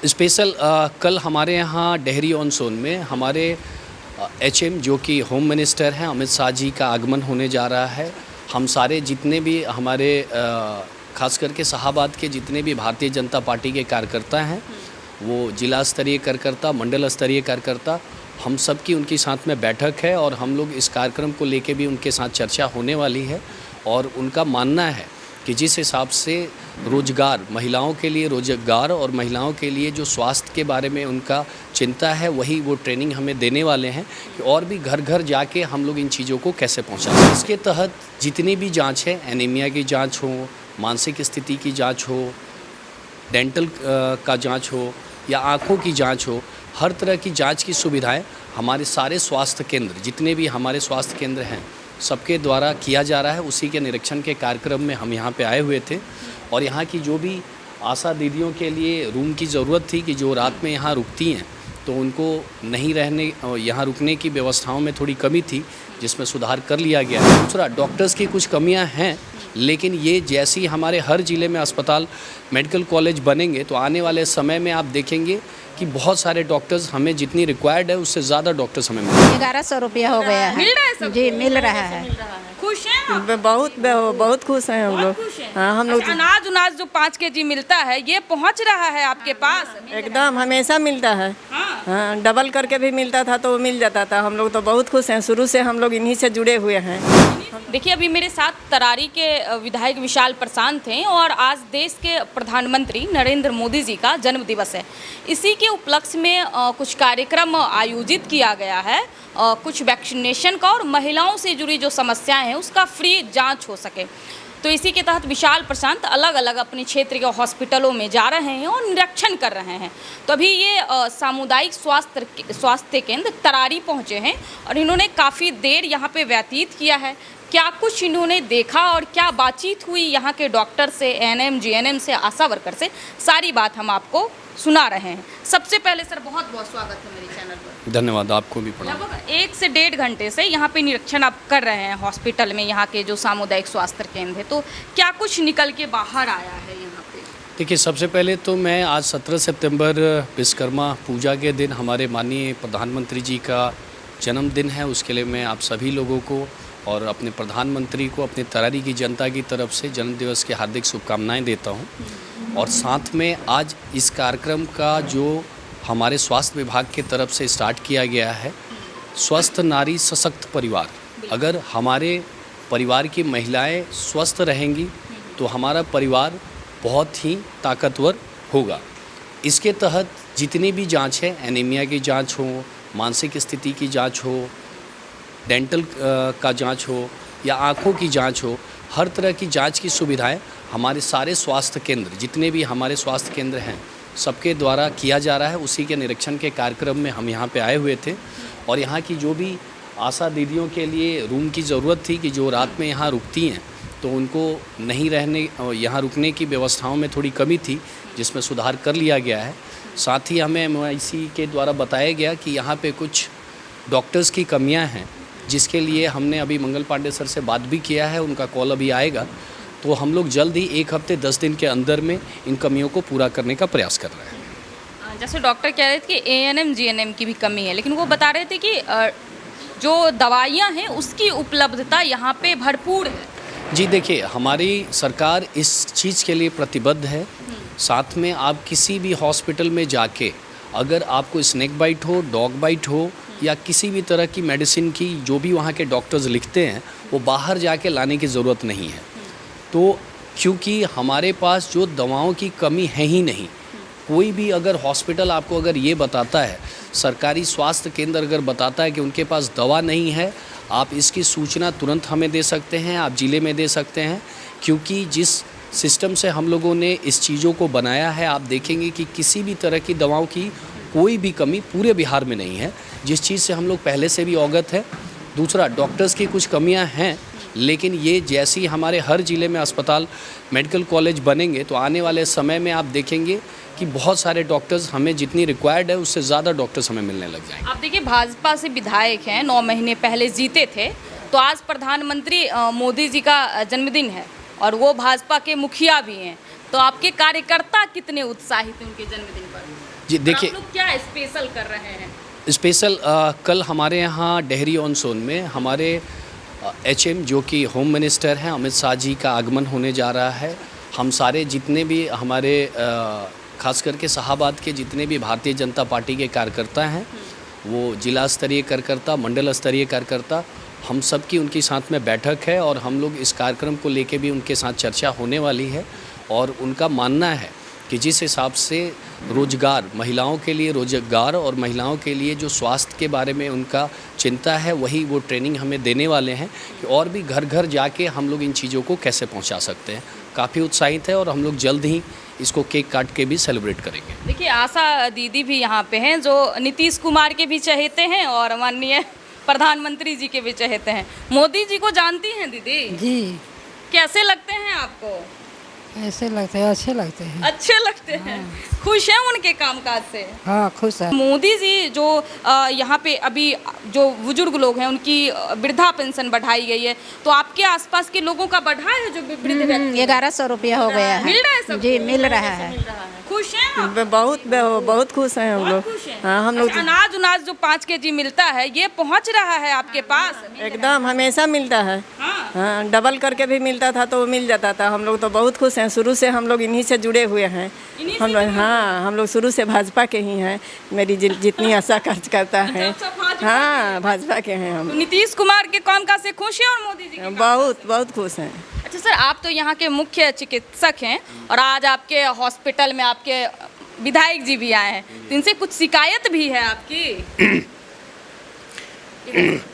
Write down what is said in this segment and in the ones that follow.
Special कल हमारे यहाँ डेहरी ऑन सोन में हमारे एचएम जो कि होम मिनिस्टर हैं अमित शाह जी का आगमन होने जा रहा है। हम सारे जितने भी हमारे खास करके शाहाबाद के जितने भी भारतीय जनता पार्टी के कार्यकर्ता हैं, वो जिला स्तरीय कार्यकर्ता, मंडल स्तरीय कार्यकर्ता, हम सब की उनके साथ में बैठक है और हम लोग इस कार्यक्रम को लेके भी उनके साथ चर्चा होने वाली है। और उनका मानना है कि जिस हिसाब से रोजगार, महिलाओं के लिए रोजगार और महिलाओं के लिए जो स्वास्थ्य के बारे में उनका चिंता है, वही वो ट्रेनिंग हमें देने वाले हैं कि और भी घर घर जाके हम लोग इन चीज़ों को कैसे पहुंचाएं। इसके तहत जितनी भी जांच है, एनीमिया की जांच हो, मानसिक स्थिति की जांच हो, डेंटल का जांच हो या आँखों की जांच हो, हर तरह की जांच की सुविधाएं हमारे सारे स्वास्थ्य केंद्र, जितने भी हमारे स्वास्थ्य केंद्र हैं, सबके द्वारा किया जा रहा है। उसी के निरीक्षण के कार्यक्रम में हम यहाँ पे आए हुए थे और यहाँ की जो भी आशा दीदियों के लिए रूम की ज़रूरत थी कि जो रात में यहाँ रुकती हैं, तो उनको नहीं रहने, यहाँ रुकने की व्यवस्थाओं में थोड़ी कमी थी, जिसमें सुधार कर लिया गया है। दूसरा, डॉक्टर्स की कुछ कमियाँ हैं, लेकिन ये जैसी हमारे हर ज़िले में अस्पताल, मेडिकल कॉलेज बनेंगे तो आने वाले समय में आप देखेंगे कि बहुत सारे डॉक्टर्स, हमें जितनी रिक्वायर्ड है उससे ज़्यादा डॉक्टर्स हमें मिलेंगे। 1100 रुपया हो गया है। मिल रहा है सबको? जी मिल रहा है। खुश हैं आप? बहुत खुश हैं हम लोग। खुश हैं? हाँ, हम लोग अच्छा, अनाज उनाज जो 5 केजी मिलता है, ये पहुंच रहा है आपके पास? एकदम हमेशा मिलता है। हाँ, डबल करके भी मिलता था तो मिल जाता था। हम लोग तो बहुत खुश हैं, शुरू से हम लोग इन्हीं से जुड़े हुए हैं। देखिए, अभी मेरे साथ तरारी के विधायक विशाल प्रशांत थे और आज देश के प्रधानमंत्री नरेंद्र मोदी जी का जन्म दिवस है। इसी के उपलक्ष्य में कुछ कार्यक्रम आयोजित किया गया है, कुछ वैक्सीनेशन का और महिलाओं से जुड़ी जो समस्याएं हैं उसका फ्री जांच हो सके। तो इसी के तहत विशाल प्रशांत अलग अलग अपने क्षेत्र के हॉस्पिटलों में जा रहे हैं और निरीक्षण कर रहे हैं। तो अभी ये सामुदायिक स्वास्थ्य केंद्र तरारी पहुंचे हैं और इन्होंने काफ़ी देर यहाँ पे व्यतीत किया है। क्या कुछ इन्होंने देखा और क्या बातचीत हुई यहाँ के डॉक्टर से, एएनएम, जीएनएम से, आशा वर्कर से, सारी बात हम आपको सुना रहे हैं। सबसे पहले सर, बहुत बहुत स्वागत है मेरे चैनल पर। धन्यवाद, आपको भी प्रणाम। लगभग 1 से 1.5 घंटे से यहाँ पे निरीक्षण आप कर रहे हैं हॉस्पिटल में, यहाँ के जो सामुदायिक स्वास्थ्य केंद्र है, तो क्या कुछ निकल के बाहर आया है यहाँ पे? देखिए, सबसे पहले तो मैं आज 17 सितंबर विश्वकर्मा पूजा के दिन, हमारे माननीय प्रधानमंत्री जी का जन्मदिन है, उसके लिए मैं आप सभी लोगों को और अपने प्रधानमंत्री को, अपने तरारी की जनता की तरफ से जन्मदिवस की हार्दिक शुभकामनाएं देता हूं। और साथ में आज इस कार्यक्रम का जो हमारे स्वास्थ्य विभाग की तरफ से स्टार्ट किया गया है, स्वस्थ नारी सशक्त परिवार। अगर हमारे परिवार की महिलाएं स्वस्थ रहेंगी तो हमारा परिवार बहुत ही ताकतवर होगा। इसके तहत जितनी भी जांच है, एनीमिया की जांच हो, मानसिक स्थिति की जांच हो, डेंटल का जांच हो या आँखों की जांच हो, हर तरह की जांच की सुविधाएं हमारे सारे स्वास्थ्य केंद्र, जितने भी हमारे स्वास्थ्य केंद्र हैं, सबके द्वारा किया जा रहा है। उसी के निरीक्षण के कार्यक्रम में हम यहाँ पे आए हुए थे और यहाँ की जो भी आशा दीदियों के लिए रूम की ज़रूरत थी कि जो रात में यहाँ रुकती हैं, तो उनको नहीं रहने, यहाँ रुकने की व्यवस्थाओं में थोड़ी कमी थी, जिसमें सुधार कर लिया गया है। साथ ही हमें MIC के द्वारा बताया गया कि यहाँ पे कुछ डॉक्टर्स की कमियाँ हैं, जिसके लिए हमने अभी मंगल पांडे सर से बात भी किया है, उनका कॉल अभी आएगा। तो हम लोग जल्द ही 1 हफ्ते 10 दिन के अंदर में इन कमियों को पूरा करने का प्रयास कर रहे हैं। जैसे डॉक्टर कह रहे थे कि ANM GNM की भी कमी है, लेकिन वो बता रहे थे कि जो दवाइयाँ हैं उसकी उपलब्धता यहाँ पे भरपूर है। जी देखिए, हमारी सरकार इस चीज़ के लिए प्रतिबद्ध है। साथ में आप किसी भी हॉस्पिटल में जाके अगर आपको स्नेक बाइट हो, डॉग बाइट हो या किसी भी तरह की मेडिसिन की जो भी वहाँ के डॉक्टर्स लिखते हैं, वो बाहर जाके लाने की ज़रूरत नहीं है। तो क्योंकि हमारे पास जो दवाओं की कमी है ही नहीं, कोई भी अगर हॉस्पिटल आपको अगर ये बताता है, सरकारी स्वास्थ्य केंद्र अगर बताता है कि उनके पास दवा नहीं है, आप इसकी सूचना तुरंत हमें दे सकते हैं, आप ज़िले में दे सकते हैं। क्योंकि जिस सिस्टम से हम लोगों ने इस चीज़ों को बनाया है, आप देखेंगे कि किसी भी तरह की दवाओं की कोई भी कमी पूरे बिहार में नहीं है, जिस चीज़ से हम लोग पहले से भी अवगत है। दूसरा, डॉक्टर्स की कुछ कमियां हैं, लेकिन ये जैसी हमारे हर ज़िले में अस्पताल, मेडिकल कॉलेज बनेंगे तो आने वाले समय में आप देखेंगे कि बहुत सारे डॉक्टर्स, हमें जितनी रिक्वायर्ड है उससे ज़्यादा डॉक्टर्स हमें मिलने लग जाएंगे। आप देखिए, भाजपा से विधायक हैं, 9 महीने पहले जीते थे, तो आज प्रधानमंत्री मोदी जी का जन्मदिन है और वो भाजपा के मुखिया भी हैं। तो आपके कार्यकर्ता कितने उत्साहित हैं उनके जन्मदिन पर? जी और देखिए, आप लोग क्या स्पेशल कर रहे हैं? स्पेशल कल हमारे यहाँ डेहरी ऑन सोन में हमारे एचएम जो कि होम मिनिस्टर हैं अमित शाह जी का आगमन होने जा रहा है। हम सारे जितने भी हमारे खास करके शाहाबाद के जितने भी भारतीय जनता पार्टी के कार्यकर्ता हैं, वो जिला स्तरीय कार्यकर्ता, मंडल स्तरीय कार्यकर्ता, हम सब की उनके साथ में बैठक है और हम लोग इस कार्यक्रम को लेके भी उनके साथ चर्चा होने वाली है। और उनका मानना है कि जिस हिसाब से रोजगार, महिलाओं के लिए रोजगार और महिलाओं के लिए जो स्वास्थ्य के बारे में उनका चिंता है, वही वो ट्रेनिंग हमें देने वाले हैं कि और भी घर घर जाके हम लोग इन चीज़ों को कैसे पहुंचा सकते हैं। काफ़ी उत्साहित है और हम लोग जल्द ही इसको केक काट के भी सेलिब्रेट करेंगे। देखिए, आशा दीदी भी यहाँ पे हैं जो नीतीश कुमार के भी चहेते हैं और माननीय प्रधानमंत्री जी के भी चहेते हैं। मोदी जी को जानती हैं दीदी? जी, कैसे लगते हैं आपको? ऐसे लगते हैं, अच्छे लगते हैं। अच्छे लगते हैं। खुश हैं उनके कामकाज से? हाँ, खुश है। मोदी जी जो यहाँ पे अभी जो बुजुर्ग लोग हैं उनकी वृद्धा पेंशन बढ़ाई गई है, तो आपके आसपास के लोगों का बढ़ा है जो वृद्ध व्यक्ति हैं? 1100 रुपया हो गया है। मिल रहा है सबको? जी, मिल रहा है। खुश हैं आप? बहुत खुश हैं हम लोग। खुश हैं? हाँ, हम लोग अच्छा, अनाज जो 5 kg मिलता है, ये पहुँच रहा है आपके पास? एकदम हमेशा मिलता है। हाँ। हाँ, डबल करके भी मिलता था तो वो मिल जाता था। हम लोग तो बहुत खुश हैं, शुरू से हम लोग इन्हीं से जुड़े हुए हैं। हम लोग, हाँ, हम लोग शुरू से भाजपा के ही हैं। मेरी जितनी आशा खर्च करता है, हाँ, भाजपा के हैं हम। तो नीतीश कुमार के कामकाज से खुश हैं और मोदी जी के बहुत खुश हैं। अच्छा सर, आप तो यहाँ के मुख्य चिकित्सक हैं और आज आपके हॉस्पिटल में आपके विधायक जी भी आए हैं, तो इनसे कुछ शिकायत भी है आपकी?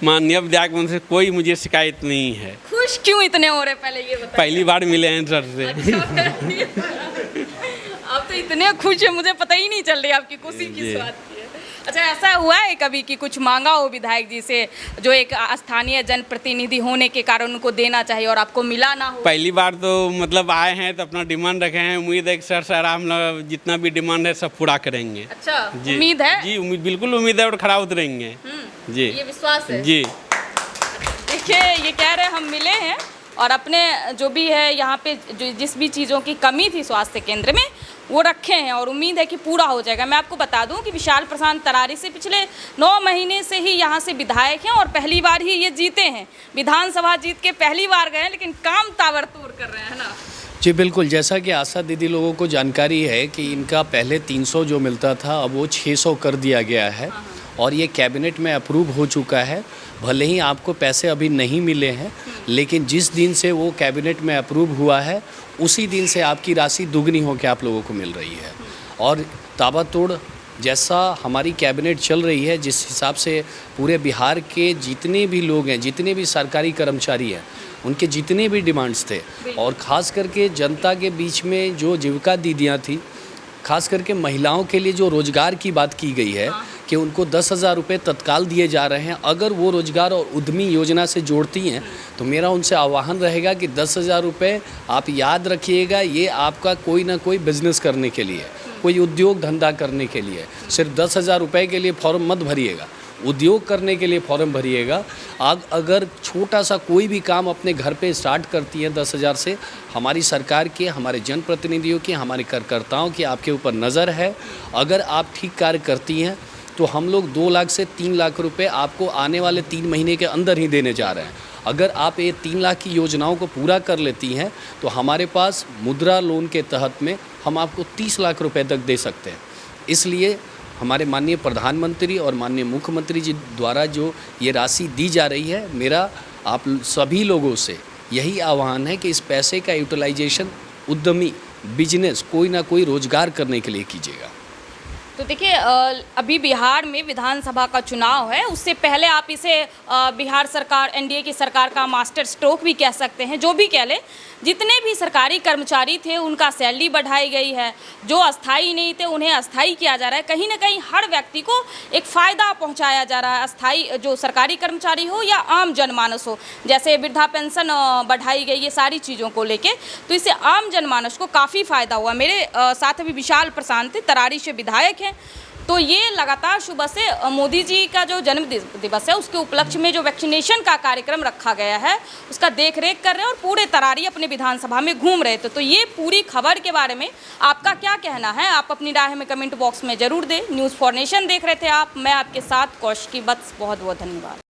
माननीय विधायक से कोई मुझे शिकायत नहीं है। खुश क्यों इतने हो रहे, पहले ये बताइए। पहली बार मिले हैं सर से। आप तो इतने खुश हैं, मुझे पता ही नहीं चल रही आपकी खुशी किस बात की है। अच्छा, ऐसा हुआ है कभी कि कुछ मांगा हो विधायक जी से जो एक स्थानीय जनप्रतिनिधि होने के कारण उनको देना चाहिए और आपको मिला ना हो? पहली बार तो मतलब आए हैं तो अपना डिमांड रखे हैं। उम्मीद है कि सर हम लोग जितना भी डिमांड है सब पूरा करेंगे। अच्छा, जी, उम्मीद है? जी, उम्मीद, बिल्कुल उम्मीद है और खड़ा उतरेंगे जी, ये विश्वास है जी। देखिए, ये कह रहे हम मिले हैं और अपने जो भी है यहाँ पे जो जिस भी चीज़ों की कमी थी स्वास्थ्य केंद्र में वो रखे हैं और उम्मीद है कि पूरा हो जाएगा। मैं आपको बता दूं कि विशाल प्रशांत तरारी से पिछले 9 महीने से ही यहाँ से विधायक हैं और पहली बार ही ये जीते हैं। विधानसभा जीत के पहली बार गए हैं, लेकिन काम ताबड़तोड़ कर रहे हैं ना। जी बिल्कुल, जैसा कि आशा दीदी लोगों को जानकारी है कि इनका पहले 300 जो मिलता था अब वो 600 कर दिया गया है और ये कैबिनेट में अप्रूव हो चुका है। भले ही आपको पैसे अभी नहीं मिले हैं, लेकिन जिस दिन से वो कैबिनेट में अप्रूव हुआ है उसी दिन से आपकी राशि दुगनी होकर आप लोगों को मिल रही है। और ताबड़तोड़ जैसा हमारी कैबिनेट चल रही है, जिस हिसाब से पूरे बिहार के जितने भी लोग हैं, जितने भी सरकारी कर्मचारी हैं, उनके जितने भी डिमांड्स थे और ख़ास करके जनता के बीच में जो जीविका दीदियाँ थी, खास करके महिलाओं के लिए जो रोज़गार की बात की गई है कि उनको 10,000 रुपये तत्काल दिए जा रहे हैं। अगर वो रोज़गार और उद्यमी योजना से जोड़ती हैं तो मेरा उनसे आह्वान रहेगा कि 10,000 रुपये आप याद रखिएगा, ये आपका कोई ना कोई बिज़नेस करने के लिए, कोई उद्योग धंधा करने के लिए। सिर्फ 10,000 रुपये के लिए फॉर्म मत भरिएगा, उद्योग करने के लिए फॉर्म भरिएगा। अगर छोटा सा कोई भी काम अपने घर पे स्टार्ट करती हैं 10,000 से, हमारी सरकार की, हमारे जनप्रतिनिधियों की, हमारे कार्यकर्ताओं की आपके ऊपर नज़र है। अगर आप ठीक कार्य करती हैं तो हम लोग 2 लाख से 3 लाख रुपए आपको आने वाले 3 महीने के अंदर ही देने जा रहे हैं। अगर आप ये 3 लाख की योजनाओं को पूरा कर लेती हैं तो हमारे पास मुद्रा लोन के तहत में हम आपको 30 लाख रुपए तक दे सकते हैं। इसलिए हमारे माननीय प्रधानमंत्री और माननीय मुख्यमंत्री जी द्वारा जो ये राशि दी जा रही है, मेरा आप सभी लोगों से यही आह्वान है कि इस पैसे का यूटिलाइजेशन उद्यमी, बिजनेस, कोई ना कोई रोजगार करने के लिए कीजिएगा। तो देखिए, अभी बिहार में विधानसभा का चुनाव है, उससे पहले आप इसे बिहार सरकार, एनडीए की सरकार का मास्टर स्ट्रोक भी कह सकते हैं। जो भी कह लें, जितने भी सरकारी कर्मचारी थे उनका सैलरी बढ़ाई गई है, जो अस्थाई नहीं थे उन्हें अस्थाई किया जा रहा है। कहीं ना कहीं हर व्यक्ति को एक फ़ायदा पहुंचाया जा रहा है, अस्थाई जो सरकारी कर्मचारी हो या आम जनमानस हो। जैसे वृद्धा पेंशन बढ़ाई गई, ये सारी चीज़ों को लेके, तो इससे आम जनमानस को काफ़ी फ़ायदा हुआ। मेरे साथ अभी विशाल प्रशांत तरारी से विधायक हैं, तो ये लगातार सुबह से मोदी जी का जो जन्म दिवस है उसके उपलक्ष्य में जो वैक्सीनेशन का कार्यक्रम रखा गया है उसका देख रेख कर रहे हैं और पूरे तरारी अपने विधानसभा में घूम रहे थे। तो ये पूरी खबर के बारे में आपका क्या कहना है, आप अपनी राय हमें कमेंट बॉक्स में जरूर दें। न्यूज़ फॉर नेशन देख रहे थे आप, मैं आपके साथ कौशिकी बत्स, बहुत बहुत धन्यवाद।